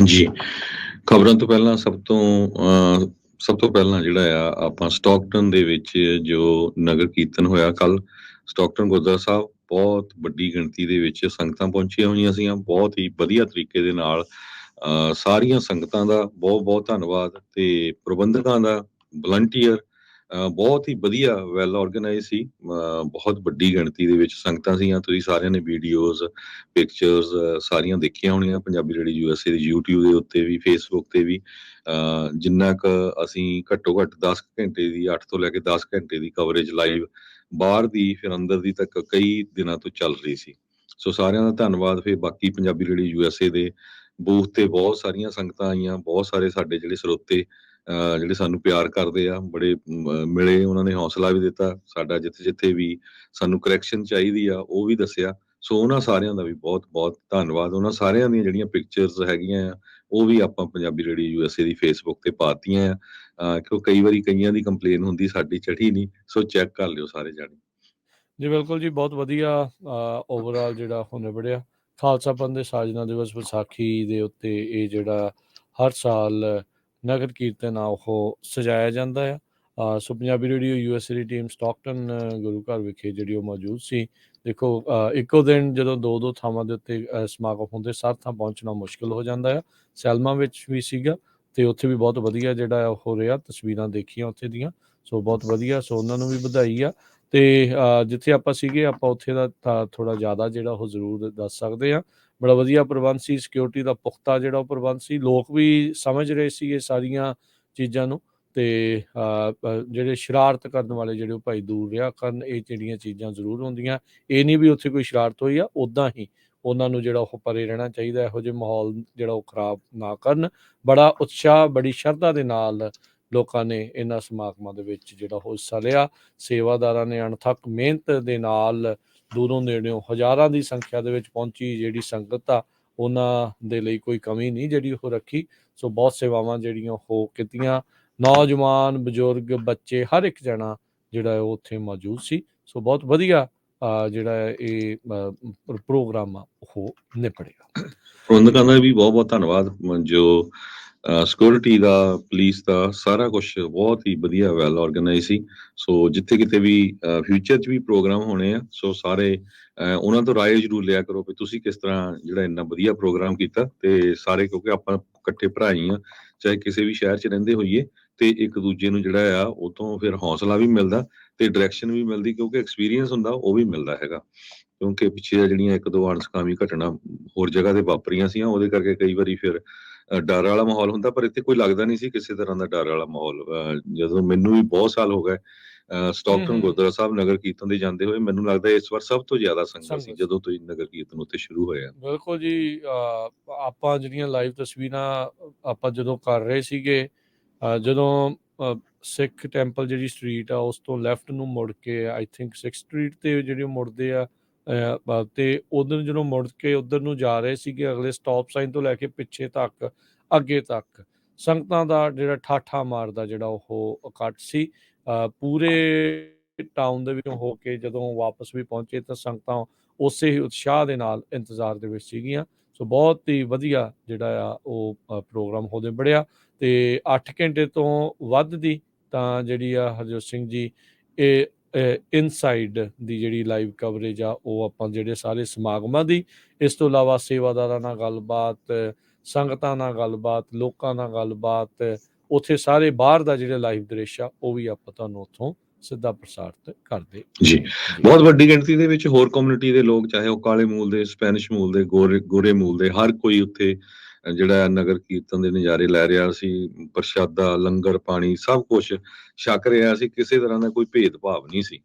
ਜੀ। ਖਬਰਾਂ ਤੋਂ ਪਹਿਲਾਂ ਸਭ ਤੋਂ ਪਹਿਲਾਂ ਜਿਹੜਾ ਆ ਆਪਾਂ ਸਟੋਕਟਨ ਦੇ ਵਿੱਚ ਜੋ ਨਗਰ ਕੀਰਤਨ ਹੋਇਆ ਕੱਲ੍ਹ, ਸਟੋਕਟਨ ਗੁਰਦੁਆਰਾ ਸਾਹਿਬ ਬਹੁਤ ਵੱਡੀ ਗਿਣਤੀ ਦੇ ਵਿੱਚ ਸੰਗਤਾਂ ਪਹੁੰਚੀਆਂ ਹੋਈਆਂ ਸੀਗੀਆਂ। ਬਹੁਤ ਹੀ ਵਧੀਆ ਤਰੀਕੇ ਦੇ ਨਾਲ ਸਾਰੀਆਂ ਸੰਗਤਾਂ ਦਾ ਬਹੁਤ-ਬਹੁਤ ਧੰਨਵਾਦ ਤੇ ਪ੍ਰਬੰਧਕਾਂ ਦਾ, ਵਲੰਟੀਅਰ ਬਹੁਤ ਹੀ ਵਧੀਆ ਵੈਲ ਆਰਗੇਨਾਈਜ਼ ਸੀ। ਬਹੁਤ ਵੱਡੀ ਗਿਣਤੀ ਦੇ ਵਿੱਚ ਸੰਗਤਾਂ ਸੀਗੀਆਂ। ਤੁਸੀਂ ਸਾਰਿਆਂ ਨੇ ਵੀਡੀਓਜ਼, ਪਿਕਚਰਸ ਸਾਰੀਆਂ ਦੇਖੀਆਂ ਹੋਣੀਆਂ ਪੰਜਾਬੀ ਰੇਡੀਓ USA ਦੀ YouTube ਦੇ ਉੱਤੇ ਵੀ, Facebook ਤੇ ਵੀ। ਜਿੰਨਾ ਕੁ ਅਸੀਂ ਘੱਟੋ-ਘੱਟ 10 ਘੰਟੇ ਦੀ 8 ਤੋਂ ਲੈ ਕੇ 10 ਘੰਟੇ ਦੀ ਕਵਰੇਜ ਲਾਈਵ ਬਾਹਰ ਦੀ ਫਿਰ ਅੰਦਰ ਦੀ ਤੱਕ ਕਈ ਦਿਨਾਂ ਤੋਂ ਚੱਲ ਰਹੀ ਸੀ। ਸੋ ਸਾਰਿਆਂ ਦਾ ਧੰਨਵਾਦ। ਫਿਰ ਬਾਕੀ ਪੰਜਾਬੀ ਰੇਡੀਓ USA ਦੇ ਬੂਥ ਤੇ ਬਹੁਤ ਸਾਰੀਆਂ ਸੰਗਤਾਂ ਆਈਆਂ, ਬਹੁਤ ਸਾਰੇ ਸਾਡੇ ਜਿਹੜੇ ਸਰੋਤੇ ਜਿਹੜੇ ਸਾਨੂੰ ਪਿਆਰ ਕਰਦੇ ਆ, ਬੜੇ ਮਿਲੇ, ਉਹਨਾਂ ਨੇ ਹੌਸਲਾ ਵੀ ਦਿੱਤਾ ਸਾਡਾ, ਜਿੱਥੇ ਵੀ ਸਾਨੂੰ ਕਰੈਕਸ਼ਨ ਚਾਹੀਦੀ ਆ ਉਹ ਵੀ ਦੱਸਿਆ। ਸੋ ਉਹਨਾਂ ਸਾਰਿਆਂ ਦਾ ਵੀ ਬਹੁਤ-ਬਹੁਤ ਧੰਨਵਾਦ। ਉਹਨਾਂ ਸਾਰਿਆਂ ਦੀਆਂ ਜਿਹੜੀਆਂ ਪਿਕਚਰਸ ਹੈਗੀਆਂ ਆ ਉਹ ਵੀ ਆਪਾਂ ਪੰਜਾਬੀ ਰੇਡੀਓ USA ਦੀ Facebook ਤੇ ਪਾਤੀਆਂ ਆ। ਕਿਉਂ ਕਈ ਵਾਰੀ ਕਈਆਂ ਦੀ ਕੰਪਲੇਨ ਹੁੰਦੀ ਸਾਡੀ ਚੜ੍ਹੀ ਨਹੀਂ, ਸੋ ਚੈੱਕ ਕਰ ਲਿਓ ਸਾਰੇ ਜਾਣੇ। ਜੀ ਬਿਲਕੁਲ ਜੀ, ਬਹੁਤ ਵਧੀਆ ਓਵਰਆਲ ਜਿਹੜਾ ਹੁਣ ਨਿਬੜਿਆ। ਖਾਲਸਾ ਪੰਥ ਦੇ ਸਾਜਨਾ ਦਿਵਸ ਵਿਸਾਖੀ ਦੇ ਉੱਤੇ ਇਹ ਜਿਹੜਾ ਹਰ ਸਾਲ ਨਗਰ ਕੀਰਤਨ ਆ ਉਹ ਸਜਾਇਆ ਜਾਂਦਾ ਆ। ਸੋ ਪੰਜਾਬੀ ਰੇਡੀਓ USA ਦੀ ਟੀਮ ਸਟੋਕਟਨ ਗੁਰੂ ਘਰ ਵਿਖੇ ਜਿਹੜੀ ਉਹ ਮੌਜੂਦ ਸੀ। ਦੇਖੋ ਇੱਕੋ ਦਿਨ ਜਦੋਂ ਦੋ ਦੋ ਥਾਵਾਂ ਦੇ ਉੱਤੇ ਸਮਾਗਮ ਹੁੰਦੇ, ਸਾਰ ਥਾਂ ਪਹੁੰਚਣਾ ਮੁਸ਼ਕਿਲ ਹੋ ਜਾਂਦਾ ਆ। ਸੈਲਮਾ ਵਿੱਚ ਵੀ ਸੀਗਾ ਅਤੇ ਉੱਥੇ ਵੀ ਬਹੁਤ ਵਧੀਆ ਜਿਹੜਾ ਉਹ ਰਿਹਾ, ਤਸਵੀਰਾਂ ਦੇਖੀਆਂ ਉੱਥੇ ਦੀਆਂ। ਸੋ ਬਹੁਤ ਵਧੀਆ, ਸੋ ਉਹਨਾਂ ਨੂੰ ਵੀ ਵਧਾਈ ਆ। ਅਤੇ ਜਿੱਥੇ ਆਪਾਂ ਸੀਗੇ ਆਪਾਂ ਉੱਥੇ ਦਾ ਥੋੜ੍ਹਾ ਜ਼ਿਆਦਾ ਜਿਹੜਾ ਉਹ ਜ਼ਰੂਰ ਦੱਸ ਸਕਦੇ ਹਾਂ। ਬੜਾ ਵਧੀਆ ਪ੍ਰਬੰਧ ਸੀ, ਸਿਕਿਉਰਿਟੀ ਦਾ ਪੁਖਤਾ ਜਿਹੜਾ ਉਹ ਪ੍ਰਬੰਧ ਸੀ। ਲੋਕ ਵੀ ਸਮਝ ਰਹੇ ਸੀ ਇਹ ਸਾਰੀਆਂ ਚੀਜ਼ਾਂ ਨੂੰ, ਅਤੇ ਜਿਹੜੇ ਸ਼ਰਾਰਤ ਕਰਨ ਵਾਲੇ ਜਿਹੜੇ ਉਹ ਭਾਈ ਦੂਰ ਰਿਹਾ ਕਰਨ। ਇਹ ਜਿਹੜੀਆਂ ਚੀਜ਼ਾਂ ਜ਼ਰੂਰ ਹੁੰਦੀਆਂ, ਇਹ ਨਹੀਂ ਵੀ ਉੱਥੇ ਕੋਈ ਸ਼ਰਾਰਤ ਹੋਈ ਆ, ਉੱਦਾਂ ਹੀ ਉਹਨਾਂ ਨੂੰ ਜਿਹੜਾ ਉਹ ਪਰੇ ਰਹਿਣਾ ਚਾਹੀਦਾ। ਇਹੋ ਜਿਹੇ ਮਾਹੌਲ ਜਿਹੜਾ ਉਹ ਖਰਾਬ ਨਾ ਕਰਨ। ਬੜਾ ਉਤਸ਼ਾਹ, ਬੜੀ ਸ਼ਰਧਾ ਦੇ ਨਾਲ ਲੋਕਾਂ ਨੇ ਇਹਨਾਂ ਸਮਾਗਮਾਂ ਦੇ ਵਿੱਚ ਜਿਹੜਾ ਉਹ ਹਿੱਸਾ ਲਿਆ। ਸੇਵਾਦਾਰਾਂ ਨੇ ਅਣਥੱਕ ਮਿਹਨਤ ਦੇ ਨਾਲ ਦੂਰੋਂ ਨੇੜਿਓਂ ਹਜ਼ਾਰਾਂ ਦੀ ਸੰਖਿਆ ਦੇ ਵਿੱਚ ਪਹੁੰਚੀ ਜਿਹੜੀ ਸੰਗਤ ਆ, ਉਹਨਾਂ ਦੇ ਲਈ ਕੋਈ ਕਮੀ ਨਹੀਂ ਜਿਹੜੀ ਉਹ ਰੱਖੀ। ਸੋ ਬਹੁਤ ਸੇਵਾਵਾਂ ਜਿਹੜੀਆਂ ਉਹ ਕੀਤੀਆਂ। ਨੌਜਵਾਨ, ਬਜ਼ੁਰਗ, ਬੱਚੇ, ਹਰ ਇੱਕ ਜਣਾ ਜਿਹੜਾ ਉਹ ਉੱਥੇ ਮੌਜੂਦ ਸੀ। ਸੋ ਬਹੁਤ ਵਧੀਆ ਜਿਹੜਾ ਇਹ ਪ੍ਰੋਗਰਾਮ ਆ ਉਹ ਨਿਬੜਿਆ। ਪ੍ਰਬੰਧਕਾਂ ਦਾ ਵੀ ਬਹੁਤ-ਬਹੁਤ ਧੰਨਵਾਦ। ਜੋ ਸਿਕਿਉਰਿਟੀ ਦਾ, ਪੁਲਿਸ ਦਾ, ਸਾਰਾ ਕੁਛ ਬਹੁਤ ਹੀ ਵਧੀਆ ਵੈਲ ਆਰਗੇਨਾਈਜ਼ ਸੀ। ਸੋ ਜਿੱਥੇ ਕਿਤੇ ਵੀ ਫਿਊਚਰ 'ਚ ਵੀ ਪ੍ਰੋਗਰਾਮ ਹੋਣੇ ਆ, ਸੋ ਸਾਰੇ ਉਹਨਾਂ ਤੋਂ ਰਾਏ ਜ਼ਰੂਰ ਲਿਆ ਕਰੋ ਵੀ ਤੁਸੀਂ ਕਿਸ ਤਰ੍ਹਾਂ ਜਿਹੜਾ ਇੰਨਾ ਵਧੀਆ ਪ੍ਰੋਗਰਾਮ ਕੀਤਾ। ਅਤੇ ਸਾਰੇ ਕਿਉਂਕਿ ਆਪਾਂ ਇਕੱਠੇ ਭਰਾ ਹੀ ਆ, ਚਾਹੇ ਕਿਸੇ ਵੀ ਸ਼ਹਿਰ 'ਚ ਰਹਿੰਦੇ ਹੋਈਏ, ਅਤੇ ਇੱਕ ਦੂਜੇ ਨੂੰ ਜਿਹੜਾ ਆ ਉਹ ਤੋਂ ਫਿਰ ਹੌਸਲਾ ਵੀ ਮਿਲਦਾ ਅਤੇ ਡਾਇਰੈਕਸ਼ਨ ਵੀ ਮਿਲਦੀ, ਕਿਉਂਕਿ ਐਕਸਪੀਰੀਅੰਸ ਹੁੰਦਾ ਉਹ ਵੀ ਮਿਲਦਾ ਹੈਗਾ। ਕਿਉਂਕਿ ਪਿੱਛੇ ਜਿਹੜੀਆਂ ਇੱਕ ਦੋ ਅਣਸੁਖਾਵੀਂ ਘਟਨਾ ਹੋਰ ਜਗ੍ਹਾ 'ਤੇ ਵਾਪਰੀਆਂ ਸੀਗੀਆਂ, ਉਹਦੇ ਕਰਕੇ ਕਈ ਵਾਰੀ ਫਿਰ ਡਰ ਵਾਲਾ ਮਾਹੌਲ ਹੁੰਦਾ, ਪਰ ਇੱਥੇ ਕੋਈ ਲੱਗਦਾ ਨਹੀਂ ਸੀ ਕਿਸੇ ਤਰ੍ਹਾਂ ਦਾ ਡਰ ਵਾਲਾ ਮਾਹੌਲ। ਜਦੋਂ ਮੈਨੂੰ ਵੀ ਬਹੁਤ ਸਾਲ ਹੋ ਗਏ ਸਟੋਕਟਨ ਗੁਰਦੁਆਰਾ ਸਾਹਿਬ ਨਗਰ ਕੀਰਤਨ ਦੇ ਜਾਂਦੇ ਹੋਏ, ਮੈਨੂੰ ਲੱਗਦਾ ਇਸ ਵਾਰ ਸਭ ਤੋਂ ਜ਼ਿਆਦਾ ਸੰਗਤ ਸੀ ਜਦੋਂ ਤੋਂ ਨਗਰ ਕੀਰਤਨ ਉੱਥੇ ਸ਼ੁਰੂ ਹੋਇਆ। ਬਿਲਕੁਲ ਜੀ। ਆਪਾਂ ਜਿਹੜੀਆਂ ਲਾਈਵ ਤਸਵੀਰਾਂ ਆਪਾਂ ਜਦੋਂ ਕਰ ਰਹੇ ਸੀਗੇ, ਜਦੋਂ ਸਿੱਖ ਟੈਂਪਲ ਜਿਹੜੀ ਸਟਰੀਟ ਆ ਉਸ ਤੋਂ ਲੈਫਟ ਨੂੰ ਮੁੜ ਕੇ ਆਈ ਥਿੰਕ 6th ਸਟਰੀਟ 'ਤੇ ਜਿਹੜੇ ਮੁੜਦੇ ਆ, ਅਤੇ ਉਧਰ ਜਦੋਂ ਮੁੜ ਕੇ ਉੱਧਰ ਨੂੰ ਜਾ ਰਹੇ ਸੀਗੇ, ਅਗਲੇ ਸਟਾਪ ਸਾਈਨ ਤੋਂ ਲੈ ਕੇ ਪਿੱਛੇ ਤੱਕ, ਅੱਗੇ ਤੱਕ ਸੰਗਤਾਂ ਦਾ ਜਿਹੜਾ ਠਾਠਾ ਮਾਰਦਾ ਜਿਹੜਾ ਉਹ ਇਕੱਠ ਸੀ। ਪੂਰੇ ਟਾਊਨ ਦੇ ਵਿੱਚੋਂ ਹੋ ਕੇ ਜਦੋਂ ਵਾਪਸ ਵੀ ਪਹੁੰਚੇ ਤਾਂ ਸੰਗਤਾਂ ਉਸੇ ਹੀ ਉਤਸ਼ਾਹ ਦੇ ਨਾਲ ਇੰਤਜ਼ਾਰ ਦੇ ਵਿੱਚ ਸੀਗੀਆਂ। ਸੋ ਬਹੁਤ ਹੀ ਵਧੀਆ ਜਿਹੜਾ ਆ ਉਹ ਪ੍ਰੋਗਰਾਮ ਹੋ ਨਿਬੜਿਆ। ਅਤੇ 8 ਘੰਟੇ ਤੋਂ ਵੱਧ ਦੀ ਤਾਂ ਜਿਹੜੀ ਆ ਹਰਜੋਤ ਸਿੰਘ ਜੀ ਇਹ ਇਨਸਾਈਡ ਦੀ ਜਿਹੜੀ ਲਾਈਵ ਕਵਰੇਜ ਆ ਉਹ ਆਪਾਂ ਜਿਹੜੇ ਸਾਰੇ ਸਮਾਗਮਾਂ ਦੀ, ਇਸ ਤੋਂ ਇਲਾਵਾ ਸੇਵਾਦਾਰਾਂ ਨਾਲ ਗੱਲਬਾਤ, ਸੰਗਤਾਂ ਨਾਲ ਗੱਲਬਾਤ, ਲੋਕਾਂ ਨਾਲ ਗੱਲਬਾਤ, ਉੱਥੇ ਸਾਰੇ ਬਾਹਰ ਦਾ ਜਿਹੜੇ ਲਾਈਵ ਦ੍ਰਿਸ਼ ਆ ਉਹ ਵੀ ਆਪਾਂ ਤੁਹਾਨੂੰ ਉੱਥੋਂ ਸਿੱਧਾ ਪ੍ਰਸਾਰਿਤ ਕਰਦੇ ਜੀ। ਬਹੁਤ ਵੱਡੀ ਗਿਣਤੀ ਦੇ ਵਿੱਚ ਹੋਰ ਕਮਿਊਨਿਟੀ ਦੇ ਲੋਕ, ਚਾਹੇ ਉਹ ਕਾਲੇ ਮੂਲ ਦੇ, ਸਪੈਨਿਸ਼ ਮੂਲ ਦੇ, ਗੋਰੇ ਮੂਲ ਦੇ, ਹਰ ਕੋਈ ਉੱਥੇ ਜਿਹੜਾ ਨਗਰ ਕੀਰਤਨ ਦੇ ਨਜ਼ਾਰੇ ਲੈ ਰਿਹਾ ਸੀ। ਪ੍ਰਸ਼ਾਦਾ, ਲੰਗਰ ਪਾਣੀ ਸਭ ਕੁਛ ਛਕ ਰਿਹਾ ਸੀ। ਕਿਸੇ ਤਰ੍ਹਾਂ ਦਾ ਕੋਈ ਭੇਦਭਾਵ ਨਹੀਂ ਸੀ।